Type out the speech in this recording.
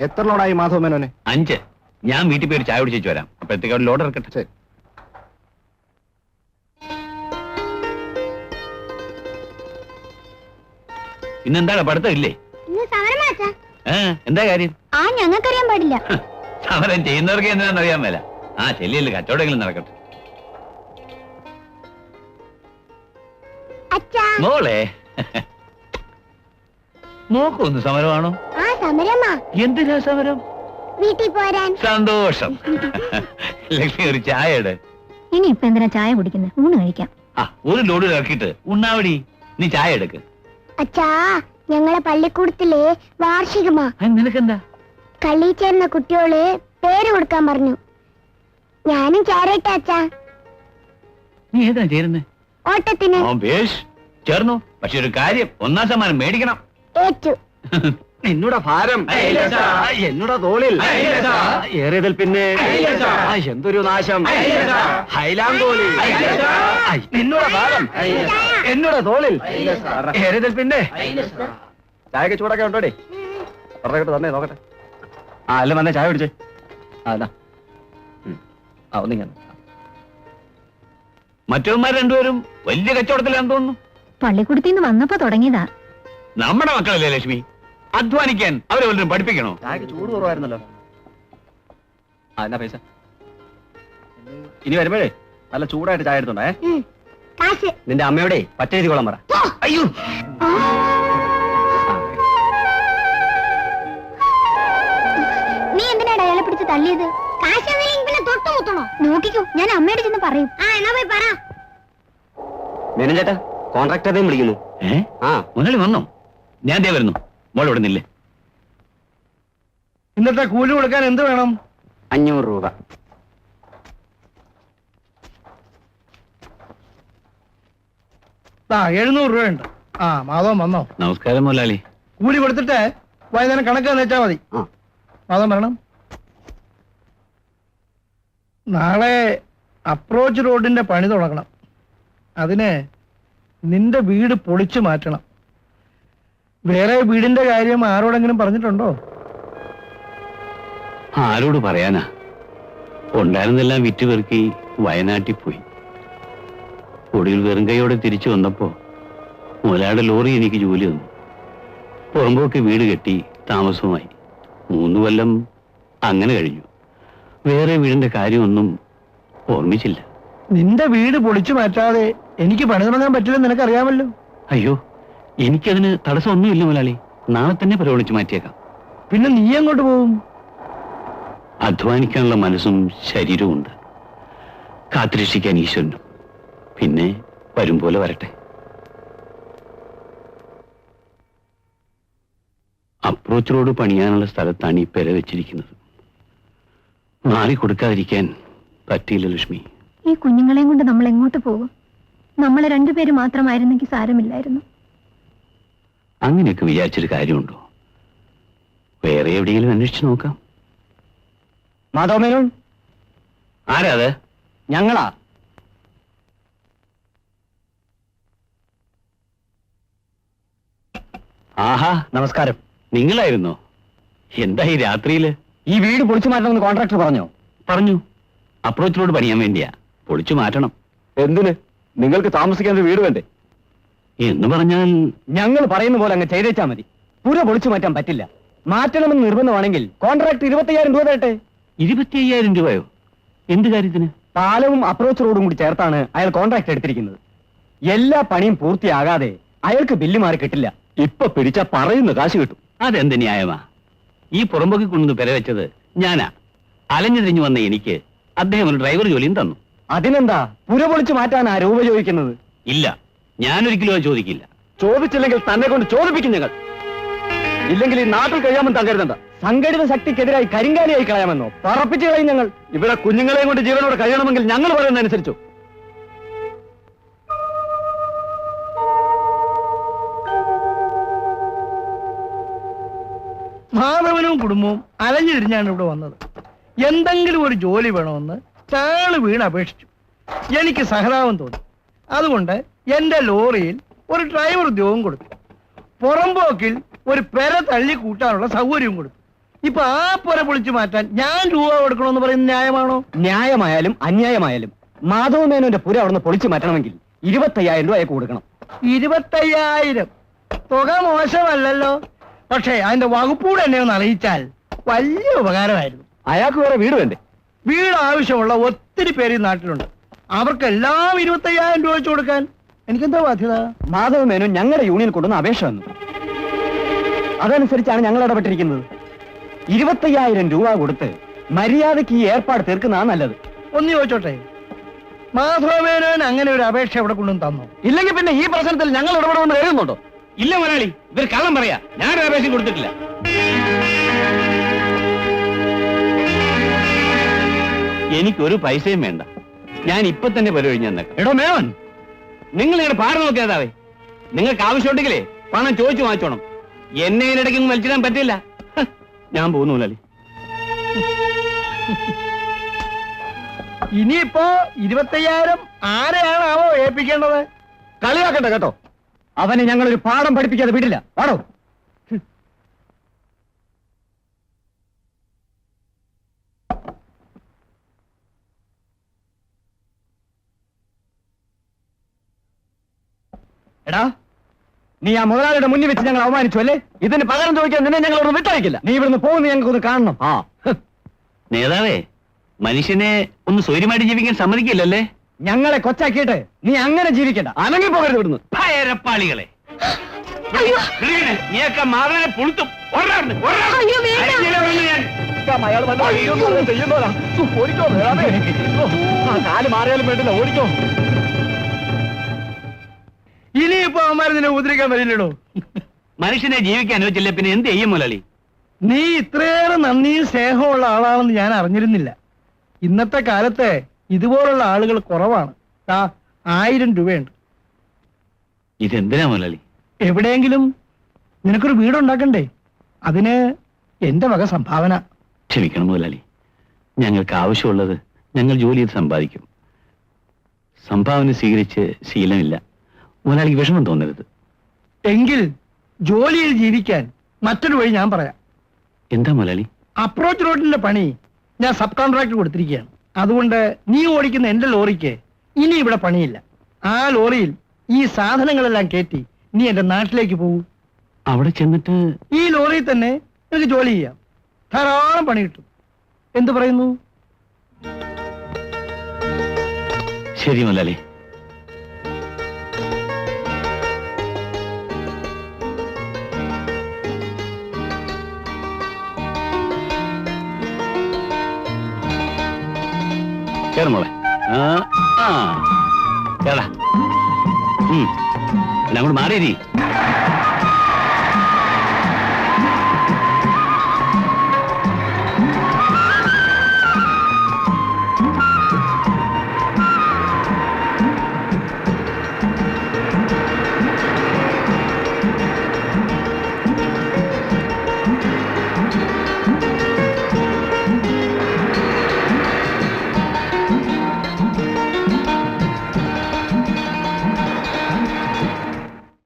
എത്ര ലോഡായി മാധവ മേനോനെ? 5. ഞാൻ വീട്ടിൽ പോയി ഒരു ചായ കുടിച്ചു വരാം. അപ്പോഴത്തേക്ക് അവിടെ ലോഡ് ഇറക്കട്ടെ. ശരി. ഇന്നെന്താണ് പഠിത്തം ഇല്ലേ? എന്താ കാര്യം? ഞങ്ങൾക്കറിയാൻ പാടില്ല. സമരം ചെയ്യുന്നവർക്ക് എന്താണെന്ന് അറിയാൻ മേല. ചെല്ലിയല്ലേ, കച്ചവടമെങ്കിലും നടക്കട്ടെ. മോളെ, മോക്കൊന്ന് സമരമാണോ? എന്തിനാ സമരം? വീട്ടിൽ പോരാൻ. സന്തോഷം. ലക്ഷ്മി, ഒരു ചായ ഇട്. ഇനി ഇപ്പൊ എന്തിനാ ചായ കുടിക്കുന്നത്? ഊണ് കഴിക്കാം. ഒരു ലോഡ് ഇറക്കിയിട്ട് ഉണ്ണാവടി. നീ ചായ എടുക്ക്. അച്ഛാ, ഞങ്ങളെ പള്ളിക്കൂടത്തിലെ വാർഷികമാ. നിനക്കെന്താ? കളി ചേർന്ന കുട്ടിയോള് പേര് കൊടുക്കാൻ പറഞ്ഞു. ഞാനും ചേരട്ടെ അച്ഛാ? നീ ഏതാ ചേരുന്നേ? ഓട്ടത്തിന്. ചേർന്നു. പക്ഷെ ഒരു കാര്യം, 1ാം സമ്മാനം മേടിക്കണം. ഏറ്റു. എന്നോട് ഭാരം എന്നോട് തോളിൽ ഏറിയതിൽ പിന്നെ എന്തൊരു നാശം. ഹൈലാങ്കോലി എന്നോട് ഭാരം എന്നോട് തോളിൽ ഏറിയതിൽ പിന്നെ. ചായക്ക് ചൂടൊക്കെ ഉണ്ടോടെ? പറഞ്ഞിട്ട് തന്നെ നോക്കട്ടെ. അല്ല വന്നേ, ചായ കുടിച്ചേ. ഒന്നിങ്ങനെ. മറ്റവന്മാർ രണ്ടുപേരും വലിയ കച്ചവടത്തിലാന്ന് തോന്നുന്നു. പള്ളിക്കൂടത്തിന്ന് വന്നപ്പോ തുടങ്ങിയതാ. നമ്മുടെ മക്കളല്ലേ ലക്ഷ്മി, അധ്വാനിക്കാൻ അവരെ വല്ലതും പഠിപ്പിക്കണോ? ചായക്ക് ചൂട് കുറവായിരുന്നല്ലോ. എന്നാ പൈസ ഇനി വരുമ്പോഴേ നല്ല ചൂടായിട്ട് ചായ എടുത്തോണ്ടേ. നിന്റെ അമ്മയോടെ പറ്റെഴുതിക്കോളാൻ പറ. അയ്യോ, നീ എന്തിനാണ് അയാളെ പിടിച്ച് തള്ളിയത്? നോക്കിക്കോ, ഞാൻ അമ്മയോട് ചെന്ന് പറയും. മേനൻ ചേട്ടാ, കോൺട്രാക്ടറേയും വിളിക്കുന്നു. മുതലാളി വന്നോ? ഞാൻ ദേ വരുന്നു. മോൾ ഇവിടെ നില്ലേ. ഇന്നത്തെ കൂലി കൊടുക്കാൻ എന്ത് വേണം? 500 രൂപ. ആ 700 രൂപയുണ്ട്. മാധവൻ വന്നോ? നമസ്കാരം മുതലാളി. കൂലി കൊടുത്തിട്ട് വൈകുന്നേരം കണക്ക് വെച്ചാൽ മതി. മാധവൻ വരണം. നാളെ അപ്രോച്ച് റോഡിന്റെ പണി തുടങ്ങണം. അതിന് നിന്റെ വീട് പൊളിച്ചു മാറ്റണം. വേറെ വീടിന്റെ കാര്യം ആരോടെങ്കിലും പറഞ്ഞിട്ടുണ്ടോ? ആരോട് പറയാനാ? ഉണ്ടായിരുന്നെല്ലാം വിറ്റുപെറുക്കി വയനാട്ടിൽ പോയി. ഒടുവിൽ വെറും കൈയോടെ തിരിച്ചു വന്നപ്പോ മുതലാളിയുടെ ലോറി എനിക്ക് ജോലി തന്നു. പുറമ്പോക്ക് വീട് കെട്ടി താമസവുമായി 3 കൊല്ലം അങ്ങനെ കഴിഞ്ഞു. വേറെ വീടിന്റെ കാര്യമൊന്നും ഓർമ്മിച്ചില്ല. നിന്റെ വീട് പൊളിച്ചു മാറ്റാതെ എനിക്ക് പണി തുടങ്ങാൻ പറ്റില്ലെന്ന് നിനക്കറിയാമല്ലോ. അയ്യോ, എനിക്കതിന് തടസ്സമൊന്നുമില്ല മുതലാളി. നാളെ തന്നെ പരിഗണിച്ച് മാറ്റിയേക്കാം. പിന്നെ നീ എങ്ങോട്ട് പോകും? അധ്വാനിക്കാനുള്ള മനസ്സും ശരീരവും ഉണ്ട്. കാത്തുരക്ഷിക്കാൻ ഈശ്വരനും. പിന്നെ വരും പോലെ വരട്ടെ. അപ്രോച്ച് റോഡ് പണിയാനുള്ള സ്ഥലത്താണ് ഈ പെര വെച്ചിരിക്കുന്നത്. മാറിക്കൊടുക്കാതിരിക്കാൻ പറ്റിയില്ല ലക്ഷ്മി. ഈ കുഞ്ഞുങ്ങളെയും കൊണ്ട് നമ്മൾ എങ്ങോട്ട് പോകും? നമ്മളെ 2 പേര് മാത്രമായിരുന്നെങ്കിൽ സാരമില്ലായിരുന്നു. അങ്ങനെയൊക്കെ വിചാരിച്ചൊരു കാര്യമുണ്ടോ? വേറെ എവിടെയെങ്കിലും അന്വേഷിച്ചു നോക്കാം. മാധവ മേനോൻ. ആരാ അത്? ഞങ്ങളാ. ആഹാ, നമസ്കാരം. നിങ്ങളായിരുന്നോ? എന്താ ഈ രാത്രിയില്? ഈ വീട് പൊളിച്ചു മാറ്റണമെന്ന് കോൺട്രാക്ടർ പറഞ്ഞോ? പറഞ്ഞു. അപ്രോച്ച് റോഡ് പണിയാൻ വേണ്ടിയാ. പൊളിച്ചു മാറ്റണം. എന്തിന്? നിങ്ങൾക്ക് താമസിക്കാൻ ഒരു വീട് വേണ്ടേ? എന്ന് പറഞ്ഞാൽ ഞങ്ങൾ പറയുന്ന പോലെ അങ്ങ് ചെയ്തേച്ചാ മതി. പുര പൊളിച്ചു മാറ്റാൻ പറ്റില്ല. മാറ്റണമെന്ന് നിർബന്ധമാണെങ്കിൽ കോൺട്രാക്ട് 25,000 രൂപ തരട്ടെ. 25,000 രൂപയോ? എന്ത് കാര്യത്തിന്? പാലവും അപ്രോച്ച് റോഡും കൂടി ചേർത്താണ് അയാൾ കോൺട്രാക്ട് എടുത്തിരിക്കുന്നത്. എല്ലാ പണിയും പൂർത്തിയാകാതെ അയാൾക്ക് ബില്ല് മാറി കിട്ടില്ല. ഇപ്പൊ പിടിച്ച പറയുന്ന കാശ് കിട്ടും. അതെന്ത് ന്യായമാ? ഈ പുറമ്പോക്കി കൊണ്ടുവന്ന് പെരവെച്ചത് ഞാനാ. അലഞ്ഞു തിരിഞ്ഞു വന്ന എനിക്ക് അദ്ദേഹം ഒരു ഡ്രൈവർ ജോലിയും തന്നു. അതിനെന്താ പുര പൊളിച്ചു മാറ്റാനാ രൂപ ചോദിക്കുന്നത്? ഇല്ല, ഞാനൊരിക്കലും അത് ചോദിക്കില്ല. ചോദിച്ചില്ലെങ്കിൽ തന്നെ കൊണ്ട് ചോദിപ്പിക്കും ഞങ്ങൾ. ഇല്ലെങ്കിൽ ഈ നാട്ടിൽ കഴിയാമെന്ന് താൻ കരുതണ്ട. സംഘടിത ശക്തിക്കെതിരായി കരിങ്കാലിയായി കളയാമെന്നോ? പറപ്പിച്ചു കളയും ഞങ്ങൾ. ഇവിടെ കുഞ്ഞുങ്ങളെയും കൊണ്ട് ജീവനോട് കഴിയണമെങ്കിൽ ഞങ്ങൾ പറയുന്നതനുസരിച്ചു. മാധവനും കുടുംബവും അലഞ്ഞു തിരിഞ്ഞാണ് ഇവിടെ വന്നത്. എന്തെങ്കിലും ഒരു ജോലി വേണമെന്ന് ചാള് വീണ് അപേക്ഷിച്ചു. എനിക്ക് സഹതാപം തോന്നി. അതുകൊണ്ട് എന്റെ ലോറിയിൽ ഒരു ഡ്രൈവർ ഉദ്യോഗം കൊടുത്തു. പുറമ്പോക്കിൽ ഒരു പെര തള്ളി കൂട്ടാനുള്ള സൗകര്യവും കൊടുത്തു. ഇപ്പൊ ആ പുര പൊളിച്ചു മാറ്റാൻ ഞാൻ രൂപ കൊടുക്കണമെന്ന് പറയുന്നത് ന്യായമാണോ? ന്യായമായാലും അന്യായമായാലും മാധവമേനോന്റെ പുര അവിടുന്ന് പൊളിച്ചു മാറ്റണമെങ്കിൽ 25,000 രൂപ അയക്ക് കൊടുക്കണം. 25,000 തുക മോശമല്ലല്ലോ. പക്ഷേ അതിന്റെ വകുപ്പൂടെ എന്നെ ഒന്ന് അറിയിച്ചാൽ വലിയ ഉപകാരമായിരുന്നു. അയാൾക്ക് വേറെ വീട് വേണ്ടേ? വീട് ആവശ്യമുള്ള ഒത്തിരി പേര് ഈ നാട്ടിലുണ്ട്. അവർക്കെല്ലാം 25,000 രൂപ വെച്ച് കൊടുക്കാൻ എനിക്കെന്താ ബാധ്യത? മാധവമേനോൻ ഞങ്ങളുടെ യൂണിയൻ കൊണ്ടുവന്ന് അപേക്ഷ വന്നു. അതനുസരിച്ചാണ് ഞങ്ങൾ ഇടപെട്ടിരിക്കുന്നത്. 25,000 രൂപ കൊടുത്ത് മര്യാദയ്ക്ക് ഈ ഏർപ്പാട് തീർക്കുന്നതാണ് നല്ലത്. ഒന്ന് ചോദിച്ചോട്ടെ, മാധവമേനോൻ അങ്ങനെ ഒരു അപേക്ഷ എവിടെ കൊണ്ടുവന്ന് തന്നോ? ഇല്ലെങ്കിൽ പിന്നെ ഈ പ്രശ്നത്തിൽ ഞങ്ങൾ ഇടപെടണമെന്ന് എഴുതുന്നുണ്ടോ? ഇല്ല മുതലാളി, ഇവർ കള്ളം പറയാ. ഞാൻ അപേക്ഷ കൊടുത്തിട്ടില്ല. എനിക്കൊരു പൈസയും വേണ്ട. ഞാൻ ഇപ്പൊ തന്നെ പരിവഴിഞ്ഞു തന്നേക്കാം. എടോ മേനോൻ, നിങ്ങൾ നിങ്ങളുടെ പാട് നോക്കിയതാവേ. നിങ്ങൾക്ക് ആവശ്യമുണ്ടെങ്കിലേ പണം ചോദിച്ചു വാങ്ങിച്ചോണം. എന്നെ ഇതിനിടയ്ക്കൊന്നും വലിച്ചിടാൻ പറ്റില്ല. ഞാൻ പോകുന്നു മുതലാളി. ഇനിയിപ്പോ 25,000 ആരെയാണാവോ ഏൽപ്പിക്കേണ്ടത്? കളിയാക്കണ്ട കേട്ടോ. അവന് ഞങ്ങളൊരു പാഠം പഠിപ്പിക്കാതെ വിടില്ല. പാടോ. എടാ, നീ ആ മുതലാളിയുടെ മുന്നിൽ വെച്ച് ഞങ്ങൾ അവമാനിച്ചു അല്ലേ? ഇതിന് പകരം ചോദിക്കാൻ നിന്നെ ഞങ്ങൾ ഇവിടെ വിട്ടയക്കില്ല. നീ ഇവിടുന്ന് പോകുന്ന ഞങ്ങൾക്കൊന്ന് കാണണം. ആ നേതാവേ, മനുഷ്യനെ ഒന്ന് സ്വൈര്യമായിട്ട് ജീവിക്കാൻ സമ്മതിക്കില്ലല്ലേ? ഞങ്ങളെ കൊച്ചാക്കിയിട്ട് നീ അങ്ങനെ ജീവിക്കണ്ട. അനങ്ങി പോകരുത് ഇവിടുന്ന്. ഭയരപ്പാളികളെ, നീയൊക്കെ മാധവനെ പുളുത്തും. കാല് മാറിയാലും വേണ്ടില്ല, ഓടിക്കോ. ഇനിയിപ്പോ അവന്മാർ നിന്നെ ഉപദ്രവിക്കാൻ വരില്ലടോ. മനുഷ്യനെ ജീവിക്കാൻ അനുവദിച്ചില്ല, പിന്നെ എന്ത് ചെയ്യും മുതലാളി? നീ ഇത്രയേറെ നന്ദിയും സ്നേഹമുള്ള ആളാണെന്ന് ഞാൻ അറിഞ്ഞിരുന്നില്ല. ഇന്നത്തെ കാലത്ത് ഇതുപോലുള്ള ആളുകൾ കുറവാണ്. 1000 രൂപയുണ്ട്. ഇതെന്തിനാ മുതലാളി? എവിടെയെങ്കിലും നിനക്കൊരു വീടുണ്ടാക്കണ്ടേ? അതിന് എന്റെ വക സംഭാവന. ക്ഷമിക്കണം മുതലാളി, ഞങ്ങൾക്ക് ആവശ്യമുള്ളത് ഞങ്ങൾ ജോലി ചെയ്ത് സമ്പാദിക്കും. സംഭാവന സ്വീകരിച്ച് ശീലമില്ല. മുതലാളിക്ക് വിഷമം തോന്നരുത്. എങ്കിൽ ജോലിയിൽ ജീവിക്കാൻ മറ്റൊരു വഴി ഞാൻ പറയാം. എന്താ മുതലാളി? അപ്രോച്ച് റോഡിന്റെ പണി ഞാൻ സബ് കോൺട്രാക്ട് കൊടുത്തിരിക്കുകയാണ്. അതുകൊണ്ട് നീ ഓടിക്കുന്ന എന്റെ ലോറിക്ക് ഇനി ഇവിടെ പണിയില്ല. ആ ലോറിയിൽ ഈ സാധനങ്ങളെല്ലാം കയറ്റി നീ എന്റെ നാട്ടിലേക്ക് പോകൂ. അവിടെ ചെന്നിട്ട് ഈ ലോറിയിൽ തന്നെ നിനക്ക് ജോലി ചെയ്യാം. ധാരാളം പണി കിട്ടും. എന്തു പറയുന്നു? ശരി മുതലാളി. കേറമോളെ. കേടാ. അങ്ങോട്ട് മാറിയരി.